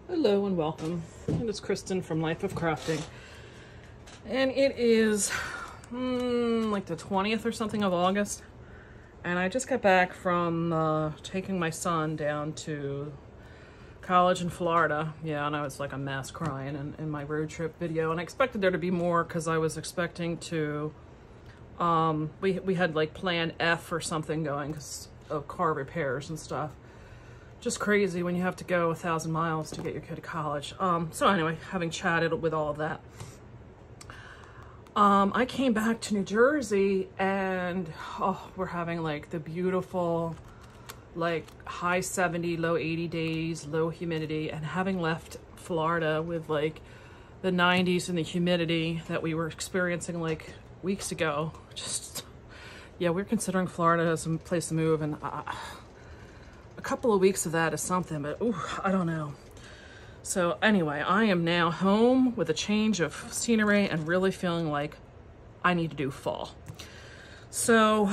Hello and welcome. And it's Kristen from Life of Crafting. And it is like the 20th or something of August. And I just got back from taking my son down to college in Florida. Yeah, and I was like a mess crying in my road trip video. And I expected there to be more because I was expecting to, we had like plan F or something going because of car repairs and stuff. Just crazy when you have to go 1,000 miles to get your kid to college. So anyway, having chatted with all of that, I came back to New Jersey and we're having like the beautiful, like high 70, low 80 days, low humidity, and having left Florida with like the 90s and the humidity that we were experiencing like weeks ago. Just, yeah, we're considering Florida as a place to move, and a couple of weeks of that is something, but ooh, I don't know. So anyway, I am now home with a change of scenery and really feeling like I need to do fall. So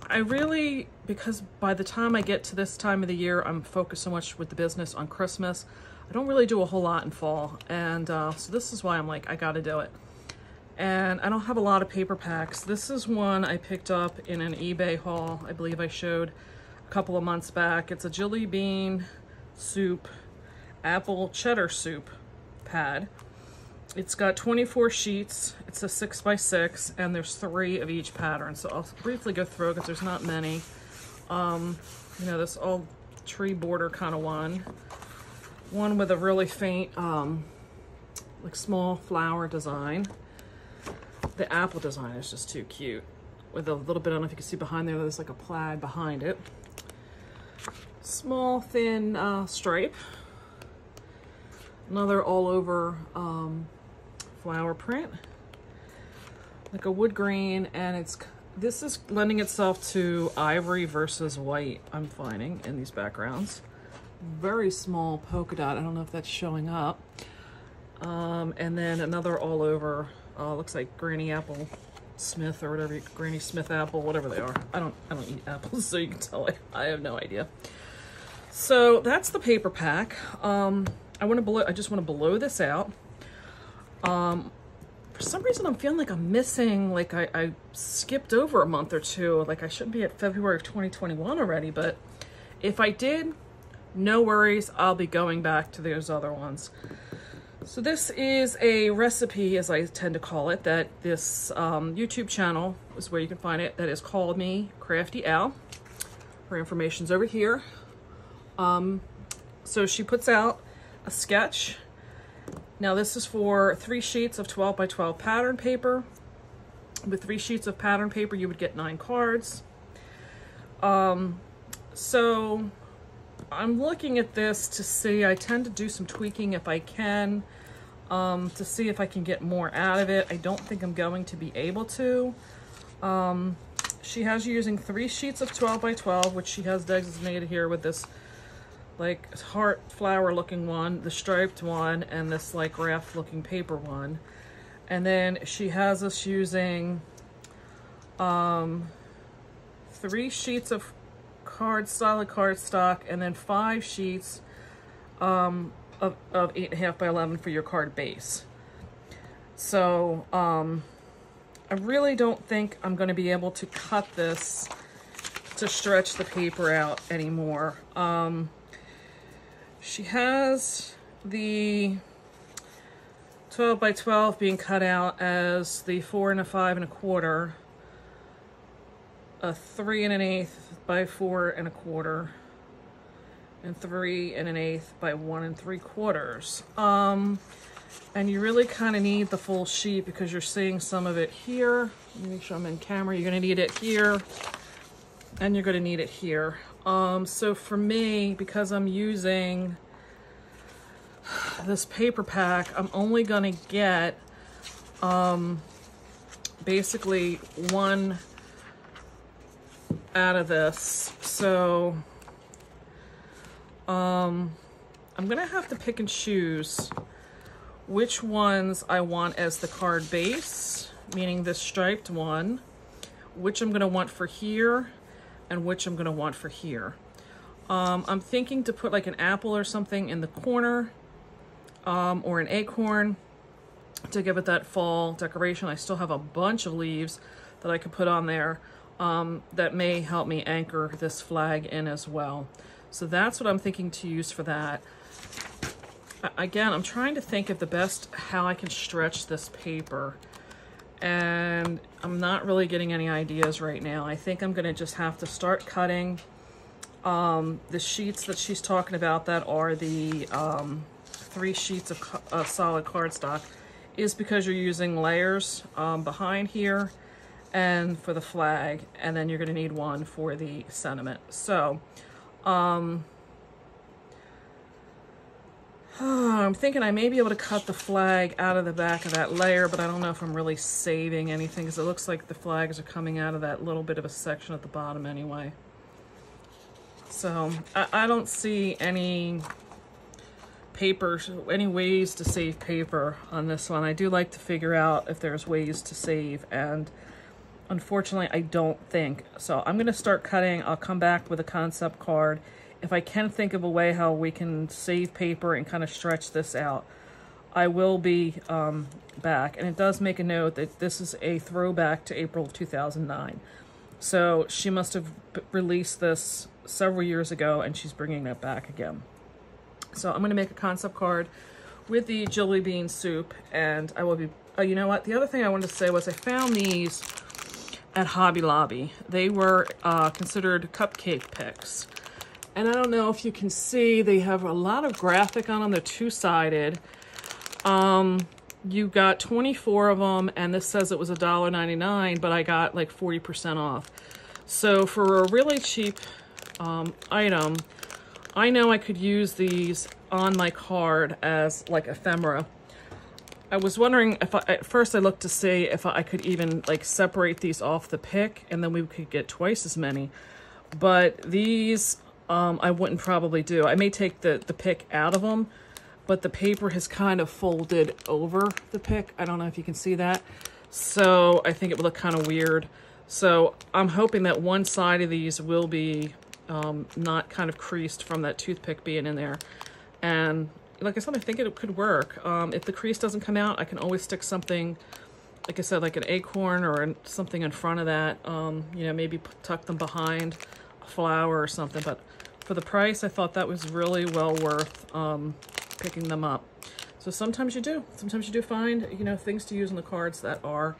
I really, because by the time I get to this time of the year, I'm focused so much with the business on Christmas. I don't really do a whole lot in fall. And so this is why I'm like, I gotta do it. And I don't have a lot of paper packs. This is one I picked up in an eBay haul. I believe I showed couple of months back. It's a Jillibean Soup apple cheddar soup pad. It's got 24 sheets. It's a 6x6 and there's 3 of each pattern. So I'll briefly go through because there's not many. You know, this all tree border kind of one with a really faint like small flower design. The apple design is just too cute with a little bit, I don't know if you can see behind there, there's like a plaid behind it. Small thin stripe, another all over flower print, like a wood green, and this is lending itself to ivory versus white, I'm finding, in these backgrounds. Very small polka dot, I don't know if that's showing up. And then another all over, looks like Granny Apple Smith or whatever, Granny Smith apple, whatever they are. I don't eat apples, so you can tell I have no idea. So that's the paper pack. I just want to blow this out. For some reason I'm feeling like I'm missing, like I skipped over a month or two. Like I should be at February of 2021 already, but if I did, no worries, I'll be going back to those other ones. So this is a recipe, as I tend to call it, that this YouTube channel is where you can find it, that is Call Me Crafty Al. Her information's over here. So she puts out a sketch. Now this is for 3 sheets of 12 by 12 pattern paper. With 3 sheets of pattern paper, you would get 9 cards. So I'm looking at this to see, I tend to do some tweaking if I can, to see if I can get more out of it. I don't think I'm going to be able to. She has you using 3 sheets of 12 by 12, which she has designated here with this like heart flower looking one, the striped one, and this like raft looking paper one. And then she has us using 3 sheets of solid cardstock, and then 5 sheets of 8.5 by 11 for your card base. So I really don't think I'm going to be able to cut this to stretch the paper out anymore. She has the 12 by 12 being cut out as the 4 and a 5 and a quarter, a 3 and an 1/8 by 4 and a quarter, and 3 and an 1/8 by 1 3/4. And you really kind of need the full sheet because you're seeing some of it here. Let me make sure I'm in camera. You're going to need it here, and you're going to need it here. So for me, because I'm using this paper pack, I'm only going to get basically 1 out of this. So I'm gonna have to pick and choose which ones I want as the card base, meaning this striped one, which I'm gonna want for here, and which I'm gonna want for here. I'm thinking to put like an apple or something in the corner, or an acorn to give it that fall decoration. I still have a bunch of leaves that I could put on there that may help me anchor this flag in as well. So that's what I'm thinking to use for that. Again, I'm trying to think of the best how I can stretch this paper, and I'm not really getting any ideas right now. I think I'm gonna just have to start cutting the sheets that she's talking about, that are the 3 sheets of solid cardstock, is because you're using layers behind here and for the flag, and then you're gonna need one for the sentiment. So I'm thinking I may be able to cut the flag out of the back of that layer, but I don't know if I'm really saving anything, because it looks like the flags are coming out of that little bit of a section at the bottom anyway. So I don't see any paper, any ways to save paper on this one. I do like to figure out if there's ways to save, and unfortunately I don't think. So I'm going to start cutting. I'll come back with a concept card. If I can think of a way how we can save paper and kind of stretch this out, I will be back. And it does make a note that this is a throwback to April 2009. So she must have released this several years ago, and she's bringing it back again. So I'm going to make a concept card with the Jillibean Soup, and I will be, you know what, the other thing I wanted to say was I found these at Hobby Lobby. They were considered cupcake picks. And I don't know if you can see, they have a lot of graphic on them. They're two-sided. You got 24 of them, and this says it was $1.99, but I got like 40% off. So for a really cheap item, I know I could use these on my card as like ephemera. I was wondering if at first I looked to see if I could even like separate these off the pick, and then we could get twice as many. But these, I wouldn't probably do. I may take the pick out of them, but the paper has kind of folded over the pick. I don't know if you can see that. So I think it would look kind of weird. So I'm hoping that one side of these will be not kind of creased from that toothpick being in there. And like I said, I think it could work. If the crease doesn't come out, I can always stick something, like I said, like an acorn or something in front of that. You know, maybe tuck them behind a flower or something. But for the price, I thought that was really well worth picking them up. So sometimes you do. Sometimes you do find, you know, things to use on the cards that are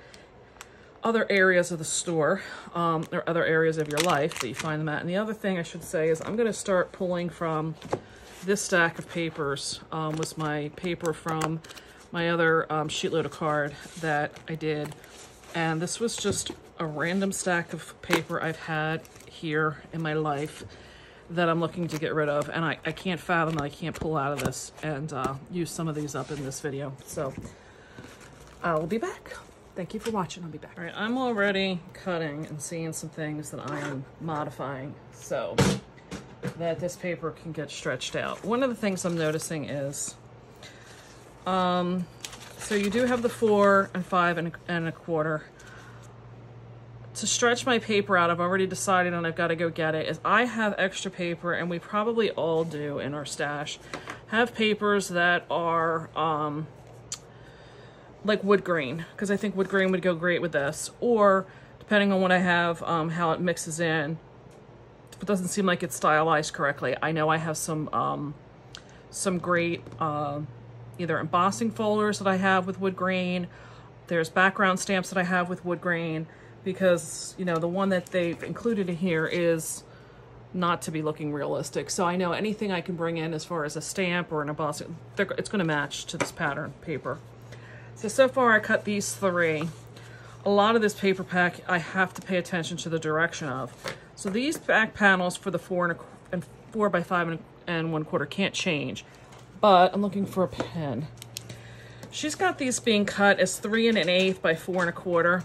other areas of the store, or other areas of your life that you find them at. And the other thing I should say is I'm going to start pulling from this stack of papers. Was my paper from my other sheetload of card that I did. And this was just a random stack of paper I've had here in my life that I'm looking to get rid of. And I can't fathom that I can't pull out of this and use some of these up in this video. So I'll be back. Thank you for watching. I'll be back. All right, I'm already cutting and seeing some things that I am modifying so that this paper can get stretched out. One of the things I'm noticing is, so you do have the 4 and 5 and a quarter. To stretch my paper out, I've already decided and I've got to go get it, is I have extra paper, and we probably all do in our stash, have papers that are like wood grain, because I think wood grain would go great with this, or depending on what I have, how it mixes in. If it doesn't seem like it's stylized correctly, I know I have some great either embossing folders that I have with wood grain. There's background stamps that I have with wood grain, because, you know, the one that they've included in here is not to be looking realistic. So I know anything I can bring in as far as a stamp or an embossing, it's going to match to this pattern paper. So far I cut these 3. A lot of this paper pack I have to pay attention to the direction of. So these back panels for the 4 by 5 and 1/4 can't change, but I'm looking for a pen. She's got these being cut as 3 1/8 by 4 1/4.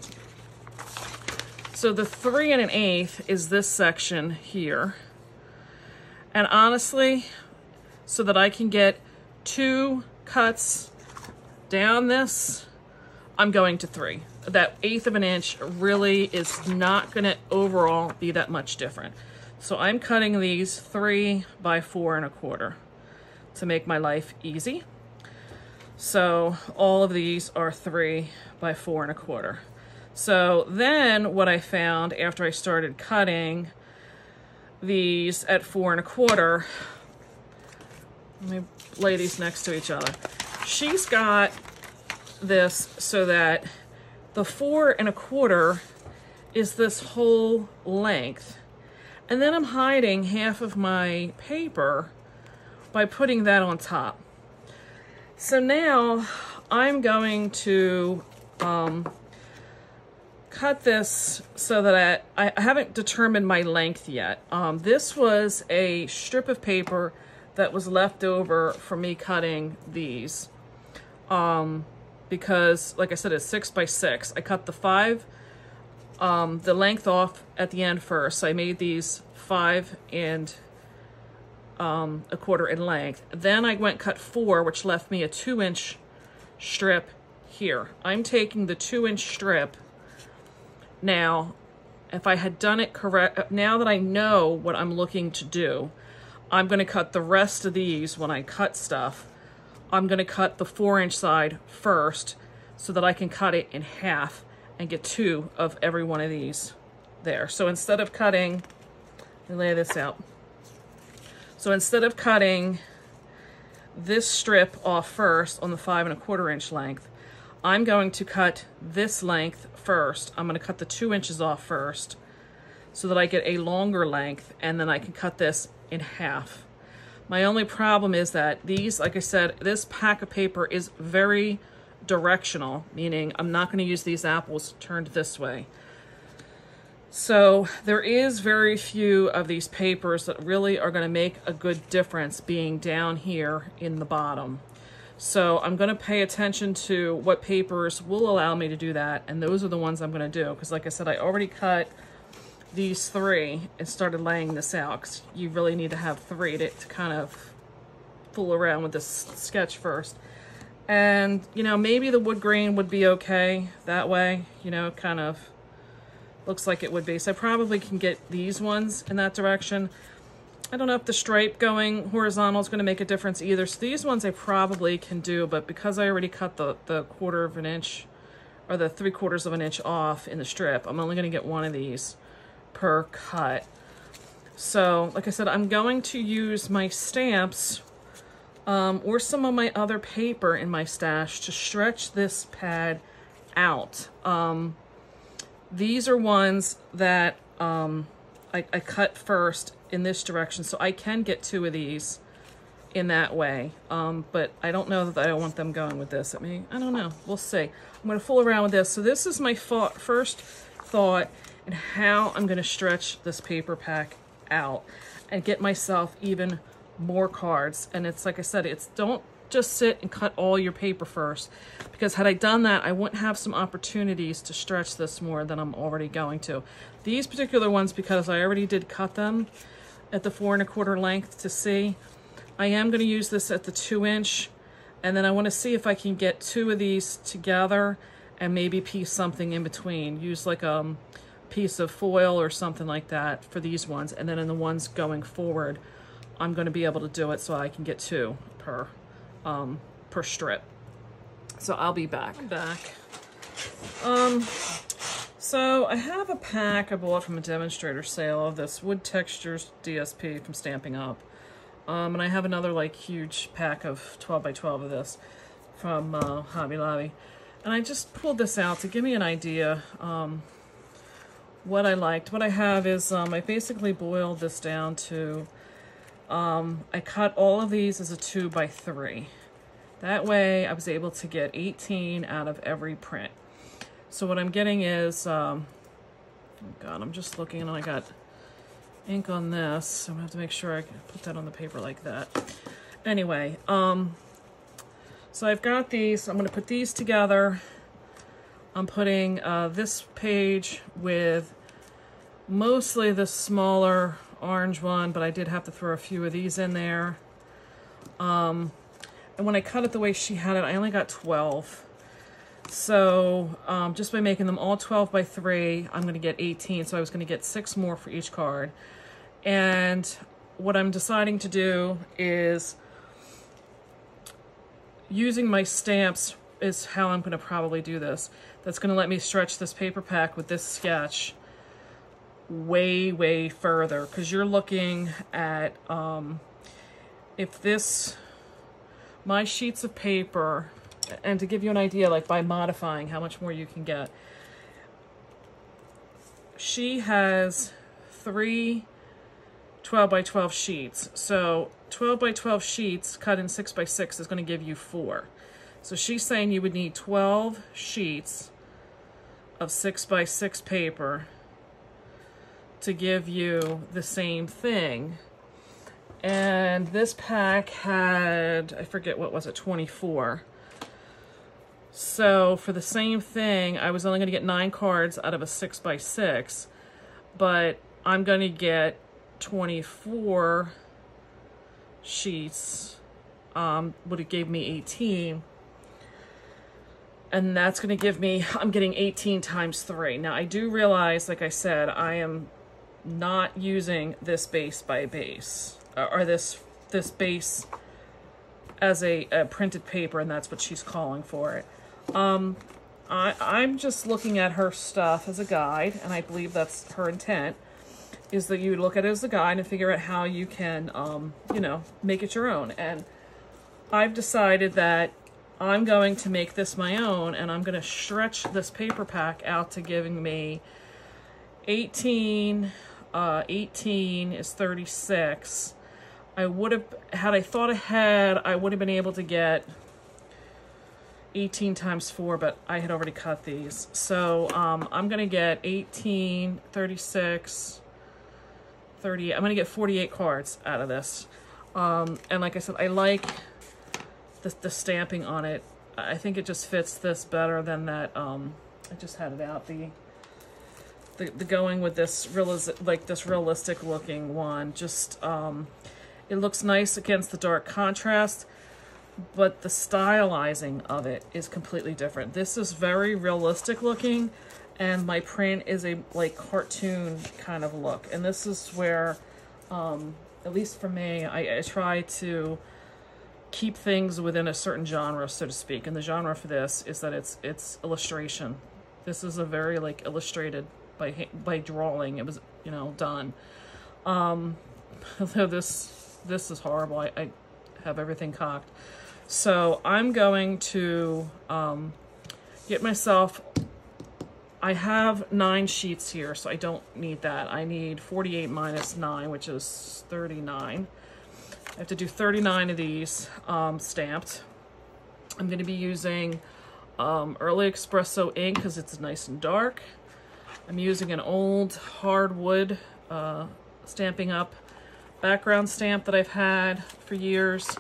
So the 3 1/8 is this section here. And honestly, so that I can get 2 cuts down this, I'm going to 3. That 1/8 of an inch really is not going to overall be that much different. So I'm cutting these 3 by 4 1/4 to make my life easy. So all of these are 3 by 4 1/4. So then what I found after I started cutting these at 4 1/4, let me lay these next to each other. She's got this so that the 4 1/4 is this whole length. And then I'm hiding half of my paper by putting that on top. So now I'm going to cut this so that I haven't determined my length yet. This was a strip of paper that was left over from me cutting these. Because, like I said, it's 6 by 6. I cut the length off at the end first. So I made these 5 1/4 in length. Then I went cut 4, which left me a 2-inch strip here. I'm taking the 2-inch strip. Now, if I had done it correct, now that I know what I'm looking to do, I'm going to cut the rest of these when I cut stuff. I'm going to cut the 4-inch side first so that I can cut it in half and get 2 of every one of these there. So instead of cutting, let me lay this out. So instead of cutting this strip off first on the 5 1/4 inch length, I'm going to cut this length first. I'm going to cut the 2 inches off first so that I get a longer length, and then I can cut this in half. My only problem is that these, like I said, this pack of paper is very directional, meaning I'm not going to use these apples turned this way. So there is very few of these papers that really are going to make a good difference being down here in the bottom. So I'm going to pay attention to what papers will allow me to do that, and those are the ones I'm going to do. Because like I said, I already cut these 3 and started laying this out, because you really need to have 3 to kind of fool around with this sketch first. And, you know, maybe the wood grain would be okay that way, you know, kind of looks like it would be. So I probably can get these ones in that direction. I don't know if the stripe going horizontal is going to make a difference either. So these ones I probably can do, but because I already cut the 1/4 of an inch or the 3/4 of an inch off in the strip, I'm only going to get 1 of these per cut. So like I said, I'm going to use my stamps or some of my other paper in my stash to stretch this pad out. These are ones that I cut first in this direction, so I can get 2 of these in that way. But I don't know that I don't want them going with this. I mean, I don't know. We'll see. I'm going to fool around with this. So this is my first thought in how I'm going to stretch this paper pack out and get myself even more cards. And it's like I said, it's don't just sit and cut all your paper first, because had I done that, I wouldn't have some opportunities to stretch this more than I'm already going to. These particular ones, because I already did cut them at the 4 1/4 length to see, I am going to use this at the 2 inch, and then I want to see if I can get 2 of these together and maybe piece something in between. Use like a piece of foil or something like that for these ones, and then in the ones going forward, I'm going to be able to do it so I can get 2 per strip. So I'll be back. I'm back. So I have a pack I bought from a demonstrator sale of this Wood Textures DSP from Stamping Up. And I have another like huge pack of 12 by 12 of this from Hobby Lobby. And I just pulled this out to give me an idea what I liked. What I have is I basically boiled this down to I cut all of these as a 2 by 3. That way I was able to get 18 out of every print. So what I'm getting is, oh God, I'm just looking and I got ink on this. So I'm gonna have to make sure I can put that on the paper like that. Anyway, so I've got these, I'm gonna put these together. I'm putting this page with mostly the smaller orange one, but I did have to throw a few of these in there. And when I cut it the way she had it, I only got 12. So just by making them all 12 by 3, I'm going to get 18. So I was going to get 6 more for each card. And what I'm deciding to do is using my stamps is how I'm going to probably do this. That's going to let me stretch this paper pack with this sketch way, way further, because you're looking at, if this, my sheets of paper, and to give you an idea, like by modifying how much more you can get, she has 3 12 by 12 sheets. So 12 by 12 sheets cut in 6 by 6 is going to give you 4. So she's saying you would need 12 sheets of 6 by 6 paper to give you the same thing. And this pack had, I forget what was it, 24. So for the same thing, I was only going to get 9 cards out of a 6 by 6, but I'm going to get 24 sheets, would it gave me 18, and that's going to give me, I'm getting 18 times 3. Now I do realize, like I said, I am not using this base by base, or this base as a printed paper, and that's what she's calling for it. I'm just looking at her stuff as a guide, and I believe that's her intent, is that you look at it as a guide and figure out how you can, you know, make it your own. And I've decided that I'm going to make this my own, and I'm going to stretch this paper pack out to giving me 18, 18 is 36. I would have, had I thought ahead, I would have been able to get 18 times 4, but I had already cut these. So I'm going to get 18, 36, 38. I'm going to get 48 cards out of this. And like I said, I like the stamping on it. I think it just fits this better than that. I just had it out. The going with this realistic looking one. Just it looks nice against the dark contrast, but the stylizing of it is completely different. This is very realistic looking, and my print is a like cartoon kind of look. And this is where, at least for me, I try to keep things within a certain genre, so to speak. And the genre for this is that it's illustration. This is a very like illustrated by drawing. It was, you know, done. Although this is horrible. I have everything cocked. So I'm going to get myself, I have 9 sheets here, so I don't need that. I need 48 minus 9, which is 39. I have to do 39 of these stamped. I'm going to be using Early Espresso ink because it's nice and dark. I'm using an old hardwood Stampin' Up! Background stamp that I've had for years.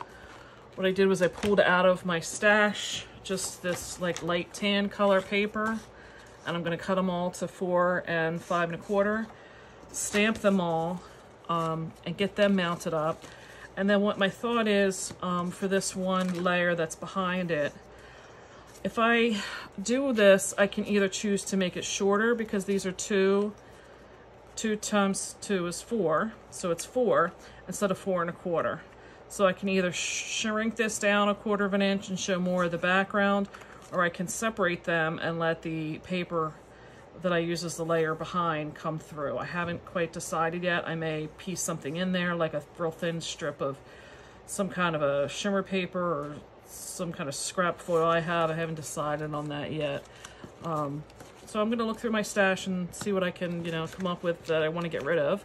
What I did was I pulled out of my stash just this like light tan color paper, and I'm going to cut them all to 4 and 5 1/4, stamp them all, and get them mounted up. And then what my thought is, for this one layer that's behind it, if I do this, I can either choose to make it shorter, because these are 2 times 2 is 4, so it's 4 instead of 4 1/4. So I can either shrink this down 1/4 of an inch and show more of the background, or I can separate them and let the paper that I use as the layer behind come through. I haven't quite decided yet. I may piece something in there, like a real thin strip of some kind of a shimmer paper or some kind of scrap foil I haven't decided on that yet. So I'm going to look through my stash and see what I can, you know, come up with that I want to get rid of.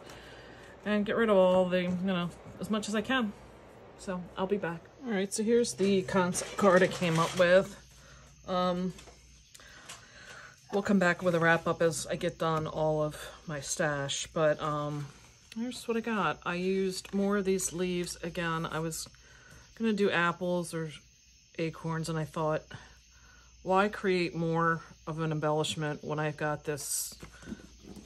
And get rid of all the, you know, as much as I can. So I'll be back. All right, so here's the concept card I came up with. We'll come back with a wrap up as I get done all of my stash. But here's what I got. I used more of these leaves. Again, I was going to do apples or acorns, and I thought, why create more of an embellishment when I've got this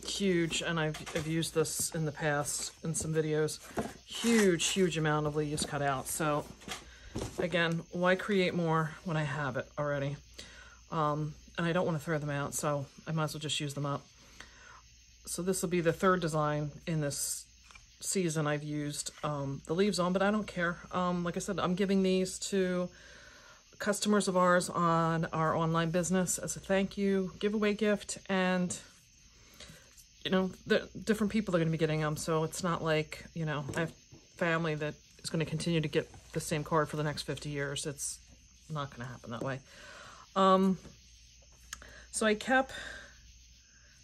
huge, and I've used this in the past in some videos, huge amount of leaves cut out. So again, why create more when I have it already? And I don't want to throw them out, so I might as well just use them up. So this will be the 3rd design in this season I've used the leaves on, but I don't care. Like I said, I'm giving these to customers of ours on our online business as a thank you giveaway gift, and you know, the different people are going to be getting them, so it's not like, you know, I have family that is going to continue to get the same card for the next 50 years. It's not going to happen that way. So I kept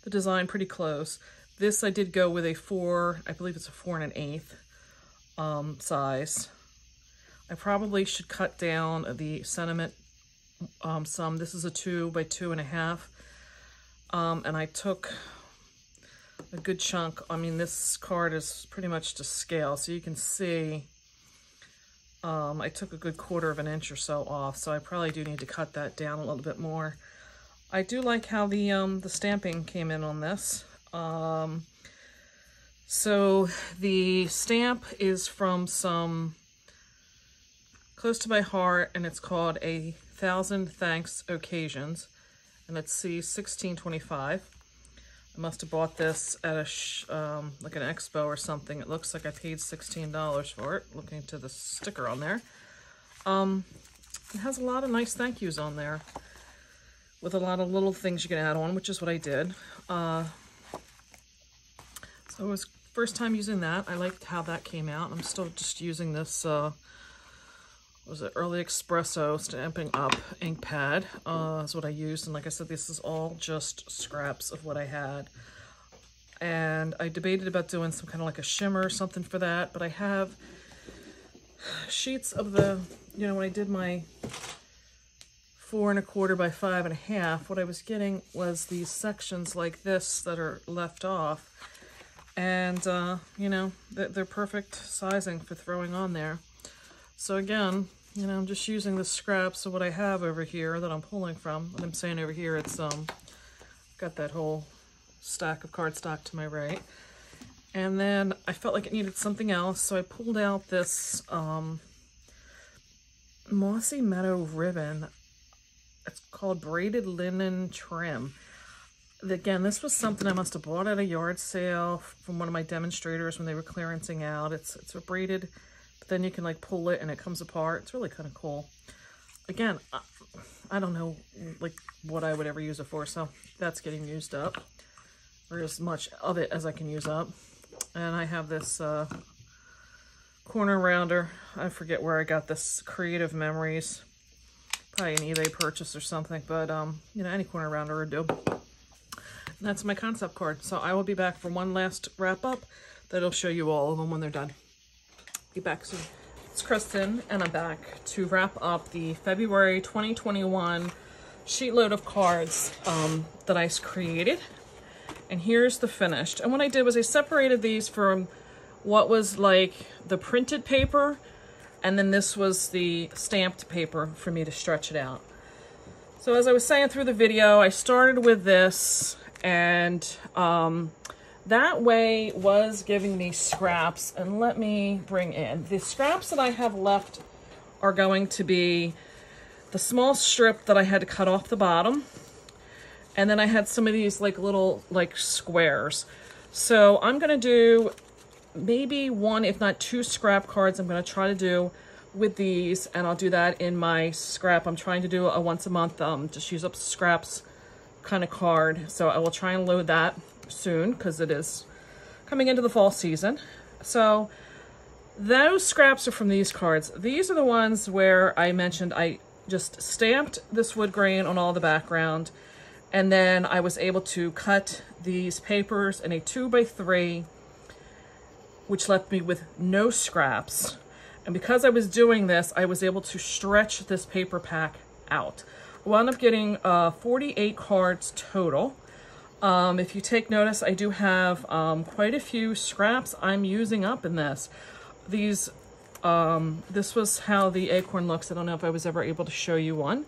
the design pretty close. This I did go with a 4, I believe it's a 4 1/8 size. I probably should cut down the sentiment some. This is a 2 by 2.5. And I took a good chunk. I mean, this card is pretty much to scale, so you can see I took a good 1/4 inch or so off, so I probably do need to cut that down a little bit more. I do like how the stamping came in on this. So the stamp is from some close to my heart, and it's called A 1000 Thanks Occasions, and it's C1625. I must have bought this at a like an expo or something. It looks like I paid $16 for it, looking to the sticker on there. It has a lot of nice thank yous on there with a lot of little things you can add on, which is what I did. So it was first time using that. I liked how that came out. I'm still just using this, was it Early Espresso Stampin' Up ink pad, is what I used. And like I said, this is all just scraps of what I had. And I debated about doing some kind of like a shimmer or something for that, but I have sheets of the, you know, when I did my 4 1/4 by 5.5, what I was getting was these sections like this that are left off. And, you know, they're perfect sizing for throwing on there. So again, you know, I'm just using the scraps of what I have over here that I'm pulling from. What I'm saying over here, it's, got that whole stack of cardstock to my right. And then I felt like it needed something else, so I pulled out this, Mossy Meadow ribbon. It's called Braided Linen Trim. Again, this was something I must have bought at a yard sale from one of my demonstrators when they were clearancing out. It's a braided, but then you can like pull it and it comes apart. It's really kind of cool. Again, I don't know like what I would ever use it for, so that's getting used up, or as much of it as I can use up. And I have this corner rounder. I forget where I got this, Creative Memories. Probably an eBay purchase or something, but you know, any corner rounder would do. And that's my concept card. So I will be back for one last wrap up that'll show you all of them when they're done. Be back soon. It's Kristen, and I'm back to wrap up the February 2021 sheetload of cards that I created. And here's the finished. And what I did was I separated these from what was like the printed paper, and then this was the stamped paper for me to stretch it out. So as I was saying through the video, I started with this, and that way was giving me scraps. And let me bring in the scraps that I have left are going to be the small strip that I had to cut off the bottom, and then I had some of these like little like squares. So I'm gonna do maybe 1, if not 2 scrap cards I'm going to try to do with these, and I'll do that in my scrap. I'm trying to do a once a month, just use up scraps kind of card. So I will try and load that soon because it is coming into the fall season. So those scraps are from these cards. These are the ones where I mentioned I just stamped this wood grain on all the background, and then I was able to cut these papers in a 2 by 3, which left me with no scraps. And because I was doing this, I was able to stretch this paper pack out. I wound up getting 48 cards total. If you take notice, I do have quite a few scraps I'm using up in this. These, this was how the acorn looks. I don't know if I was ever able to show you one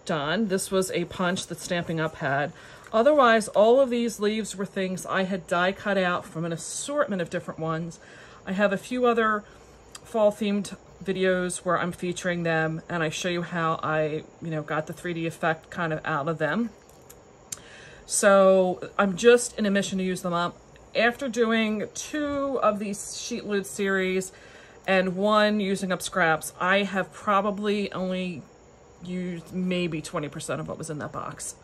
done. This was a punch that Stampin' Up had. Otherwise, all of these leaves were things I had die cut out from an assortment of different ones. I have a few other fall themed videos where I'm featuring them, and I show you how I, you know, got the 3D effect kind of out of them. So I'm just in a mission to use them up. after doing 2 of these Sheetload series and 1 using up scraps, I have probably only used maybe 20% of what was in that box.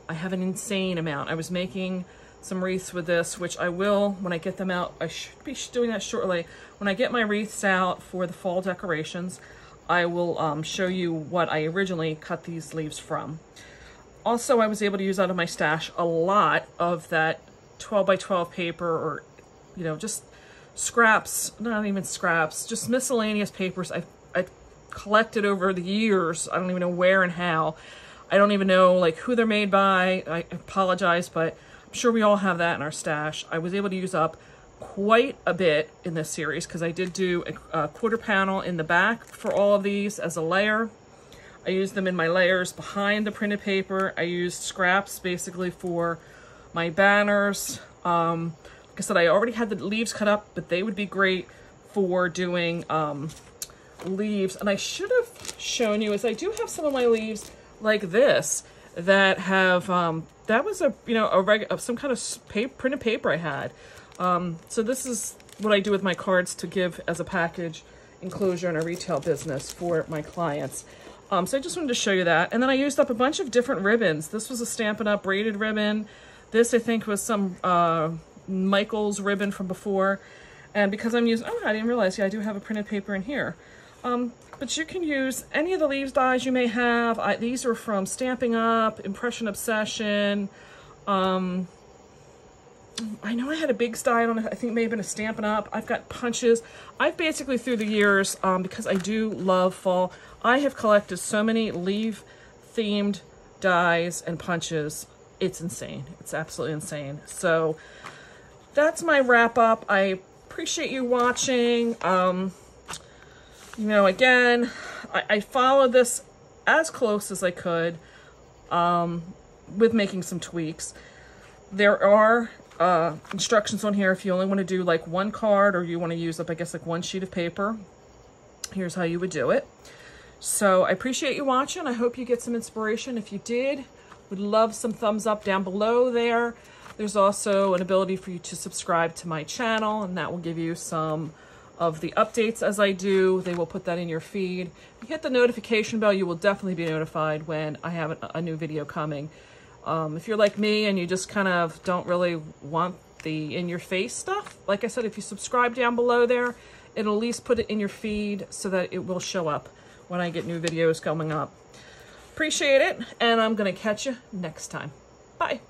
I have an insane amount. I was making some wreaths with this, which I will, when I get them out, I should be doing that shortly. When I get my wreaths out for the fall decorations, I will show you what I originally cut these leaves from. Also, I was able to use out of my stash a lot of that 12 by 12 paper, or, you know, just scraps, not even scraps, just miscellaneous papers I've collected over the years. I don't even know where and how. I don't even know like who they're made by. I apologize, but I'm sure we all have that in our stash. I was able to use up quite a bit in this series because I did do a quarter panel in the back for all of these as a layer. I used them in my layers behind the printed paper. I used scraps basically for my banners. Like I said, I already had the leaves cut up, but they would be great for doing leaves. And I should have shown you, as I do have some of my leaves like this that have, that was a, you know, some kind of printed paper I had. So this is what I do with my cards to give as a package enclosure in a retail business for my clients. So I just wanted to show you that. And then I used up a bunch of different ribbons. This was a Stampin' Up! Braided ribbon. This, I think, was some Michael's ribbon from before. And because I'm using, oh, I didn't realize, yeah, I do have a printed paper in here. But you can use any of the leaves dies you may have. These are from Stamping Up, Impression Obsession. I know I had a big die on it. I think it may have been a Stampin' Up. I've got punches. I've basically, through the years, because I do love fall, I have collected so many leaf-themed dies and punches. It's insane. It's absolutely insane. So that's my wrap-up. I appreciate you watching. You know, again, I followed this as close as I could with making some tweaks. There are instructions on here if you only want to do like 1 card, or you want to use up, I guess, like 1 sheet of paper. Here's how you would do it. So I appreciate you watching. I hope you get some inspiration. If you did, would love some thumbs up down below there. There's also an ability for you to subscribe to my channel, and that will give you some of the updates as I do. They will put that in your feed. If you hit the notification bell, you will definitely be notified when I have a new video coming. If you're like me and you just kind of don't really want the in-your-face stuff, like I said, if you subscribe down below there, it'll at least put it in your feed so that it will show up when I get new videos coming up. Appreciate it, and I'm going to catch you next time. Bye.